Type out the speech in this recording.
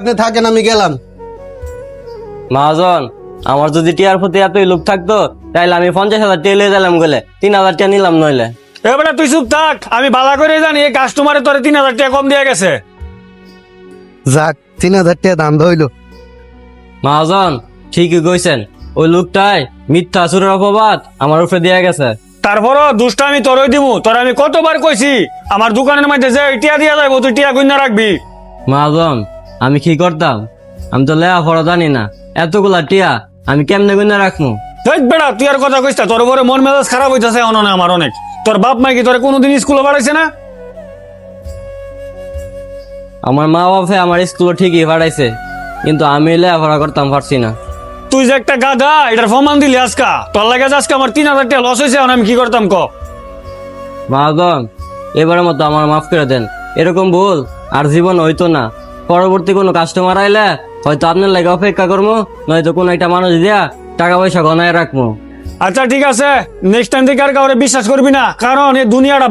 আপনি থাকেন, আমি গেলাম। মহাজন, আমার যদি টিয়ার প্রতি এতই লোভ থাকতো তাইলে আমি 50,000 টিয়া লিয়ে দিলাম গেলে 3,000 টিয়া নিলাম নইলে। এবারে তুই চুপ থাক, আমি ভালো করে জানি এই কাস্টমারে তোরে 3,000 টাকা কম দিয়ে গেছে। যাক, 3,000 টাকা দাম হইলো। মহাজন ঠিকই কইছেন, ওই লোকটাই মিথ্যা সুরের অপবাদ আমার উপরে দিয়ে গেছে। তারপরও দুষ্টা আমি তোরই দিমু, তোর আমি কতবার কইছি আমার দোকানের মধ্যে যে টিয়া দিয়া যাইব তুই টিয়া গুইনা রাখবি। মহাজন আমি কি করতাম, আমি তো লেয়া পড়া জানি না, এতগুলা টিয়া আমি কেমনে গুনে রাখবো? দেখ বেড়া, তুই আর কথা কইস না, তোর উপরে মন মেজাজ খারাপ হইতাছে অননে আমার অনেক। তোর বাপ মা কি তোরে কোনোদিন স্কুলে পাঠাইছে না? আমার মা বাপে আমার স্কুলে ঠিকই পাঠাইছে, কিন্তু আমি লেখাপড়া করতাম পারছি না। তুই যে একটা গাধা এটার প্রমাণ দিলি আজকা। তোর লাগে আজকে আমার 3,000 টাকা লস হয়েছে, এখন আমি কি করতাম ক? মহাজন এবারের মতো আমার মাফ করে দেন, এরকম ভুল আর জীবন হইতো না। পরবর্তী কোনো কাস্টমার আইলে হয়তো আপনার লাগে অপেক্ষা করবো, নয়তো কোনো একটা মানুষ দিয়া টাকা পয়সা গনায় রাখবো। আচ্ছা ঠিক আছে, নেক্সট টাইম থেকে আর কাউরে বিশ্বাস করবি না, কারণ এই দুনিয়াটা